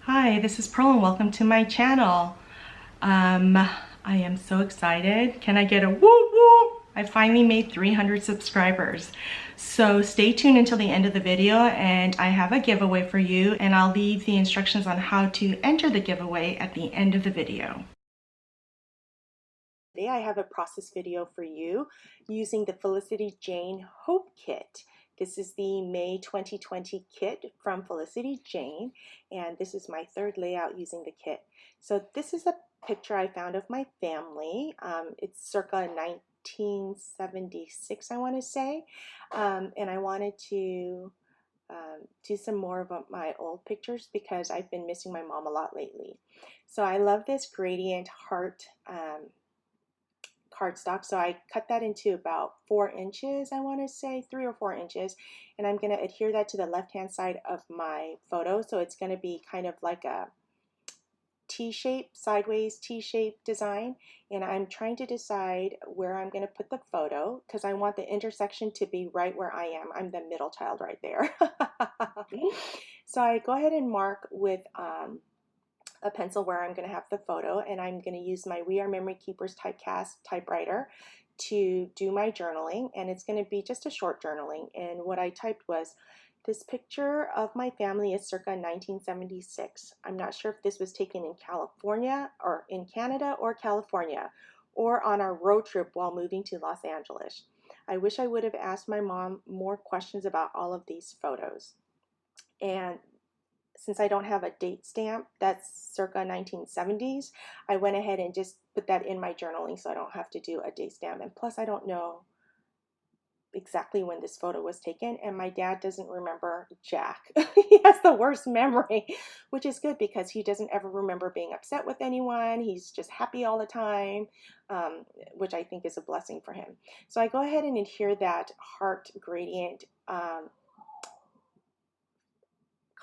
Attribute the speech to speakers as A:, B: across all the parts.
A: Hi, this is Pearl and welcome to my channel. I am so excited. Can I get a woo woo? I finally made 300 subscribers. So stay tuned until the end of the video and I have a giveaway for you, and I'll leave the instructions on how to enter the giveaway at the end of the video. Today I have a process video for you using the Felicity Jane Hope Kit. This is the May 2020 kit from Felicity Jane, and this is my third layout using the kit. So this is a picture I found of my family. It's circa 1976, I want to say, and I wanted to do some more of my old pictures because I've been missing my mom a lot lately. So I love this gradient heart cardstock, so I cut that into about 4 inches, I want to say 3 or 4 inches, and I'm going to adhere that to the left hand side of my photo, so it's going to be kind of like a T-shape, sideways T-shape design, and I'm trying to decide where I'm going to put the photo because I want the intersection to be right where I am. I'm the middle child right there. So I go ahead and mark with a pencil where I'm going to have the photo, and I'm going to use my We Are Memory Keepers typecast typewriter to do my journaling, and it's going to be just a short journaling. And what I typed was, this picture of my family is circa 1976. I'm not sure if this was taken in California or in Canada or California or on our road trip while moving to Los Angeles. I wish I would have asked my mom more questions about all of these photos. And since I don't have a date stamp that's circa 1970s, I went ahead and just put that in my journaling so I don't have to do a date stamp. And plus, I don't know exactly when this photo was taken, and my dad doesn't remember jack. He has the worst memory, which is good because he doesn't ever remember being upset with anyone. He's just happy all the time, which I think is a blessing for him. So I go ahead and adhere that heart gradient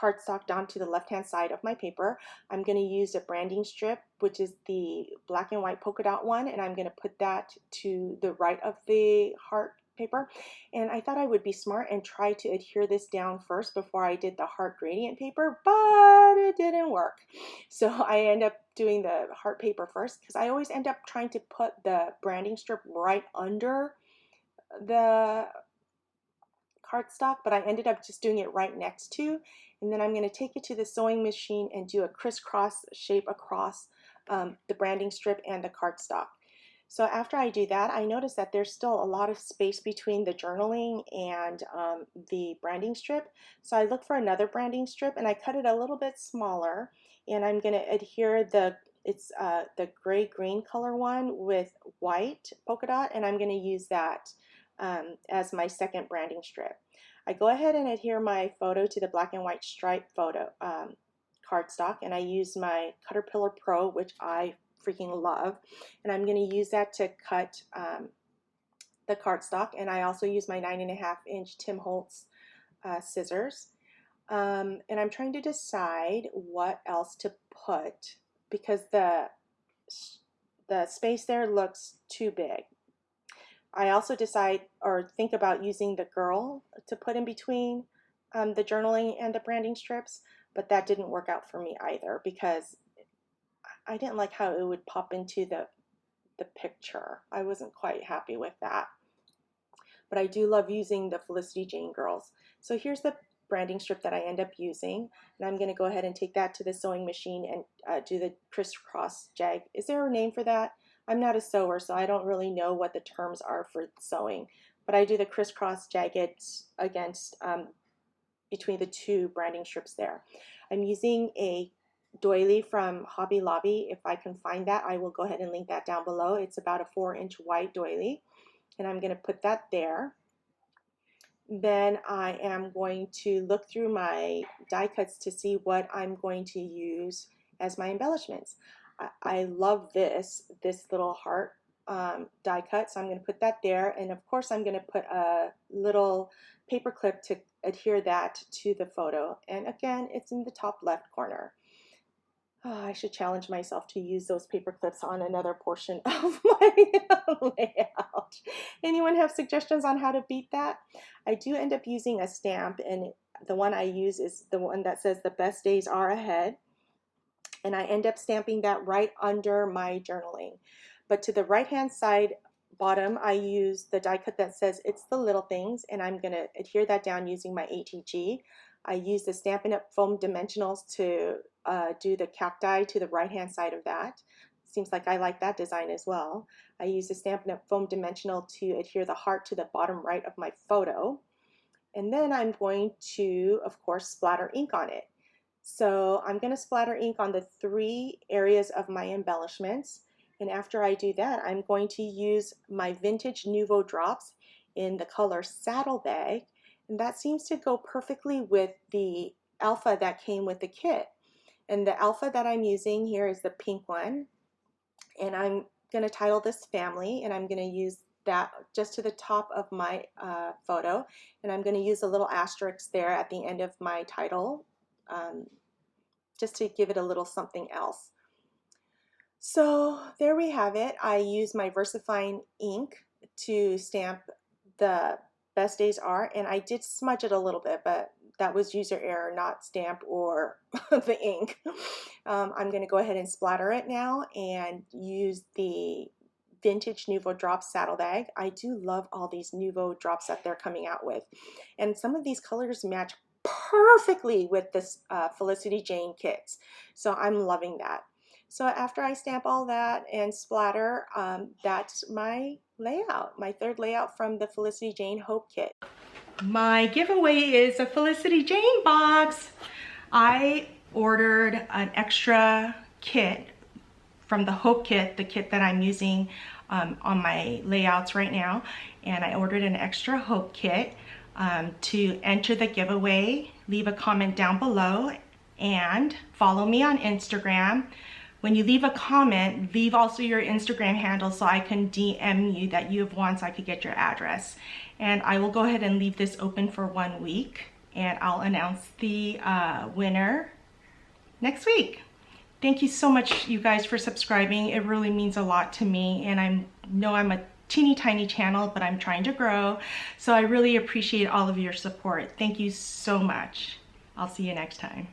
A: cardstock onto the left hand side of my paper. I'm going to use a branding strip, which is the black and white polka dot one, and I'm going to put that to the right of the heart paper. And I thought I would be smart and try to adhere this down first before I did the heart gradient paper, but it didn't work. So I end up doing the heart paper first because I always end up trying to put the branding strip right under the cardstock, but I ended up just doing it right next to, and then I'm going to take it to the sewing machine and do a crisscross shape across the branding strip and the cardstock. So after I do that, I notice that there's still a lot of space between the journaling and the branding strip. So I look for another branding strip and I cut it a little bit smaller, and I'm going to adhere the gray-green color one with white polka dot, and I'm going to use that as my second branding strip. I go ahead and adhere my photo to the black and white stripe photo cardstock, and I use my Caterpillar Pro, which I freaking love, and I'm going to use that to cut the cardstock, and I also use my 9.5-inch Tim Holtz scissors, and I'm trying to decide what else to put because the space there looks too big. I also decide or think about using the girl to put in between the journaling and the branding strips, but that didn't work out for me either because I didn't like how it would pop into the picture. I wasn't quite happy with that. But I do love using the Felicity Jane girls. So here's the branding strip that I end up using, and I'm going to go ahead and take that to the sewing machine and do the crisscross jag. Is there a name for that? I'm not a sewer, so I don't really know what the terms are for sewing, but I do the crisscross jagged against between the two branding strips there. I'm using a doily from Hobby Lobby. If I can find that, I will go ahead and link that down below. It's about a 4-inch white doily, and I'm going to put that there. Then I am going to look through my die cuts to see what I'm going to use as my embellishments. I love this little heart die cut, so I'm going to put that there, and of course I'm going to put a little paper clip to adhere that to the photo, and again it's in the top left corner. Oh, I should challenge myself to use those paper clips on another portion of my layout. Anyone have suggestions on how to beat that? I do end up using a stamp, and the one I use is the one that says the best days are ahead. and I end up stamping that right under my journaling. But to the right hand side bottom, I use the die cut that says It's the Little Things, and I'm going to adhere that down using my ATG. I use the Stampin' Up! Foam Dimensionals to do the cacti to the right hand side of that. Seems like I like that design as well. I use the Stampin' Up! Foam Dimensional to adhere the heart to the bottom right of my photo. And then I'm going to, of course, splatter ink on it. So I'm going to splatter ink on the 3 areas of my embellishments. And after I do that, I'm going to use my vintage Nuvo drops in the color Saddlebag. And that seems to go perfectly with the alpha that came with the kit. And the alpha that I'm using here is the pink one. And I'm going to title this Family, and I'm going to use that just to the top of my photo. And I'm going to use a little asterisk there at the end of my title, just to give it a little something else. So there we have it. I use my VersaFine ink to stamp the Best Days Are, and I did smudge it a little bit, but that was user error, not stamp or the ink. I'm going to go ahead and splatter it now and use the vintage Nuvo Drops Saddlebag. I do love all these Nuvo drops that they're coming out with, and some of these colors match perfectly with this Felicity Jane kits, so I'm loving that. So after I stamp all that and splatter, that's my layout, my 3rd layout from the Felicity Jane Hope kit. My giveaway is a Felicity Jane box. I ordered an extra kit from the Hope kit, the kit that I'm using on my layouts right now, and I ordered an extra Hope kit. To enter the giveaway, leave a comment down below and follow me on Instagram. When you leave a comment, leave also your Instagram handle so I can DM you that you have won, so I could get your address. And I will go ahead and leave this open for 1 week, and I'll announce the winner next week. Thank you so much, you guys, for subscribing. It really means a lot to me, and I know I'm a teeny tiny channel, but I'm trying to grow. So I really appreciate all of your support. Thank you so much. I'll see you next time.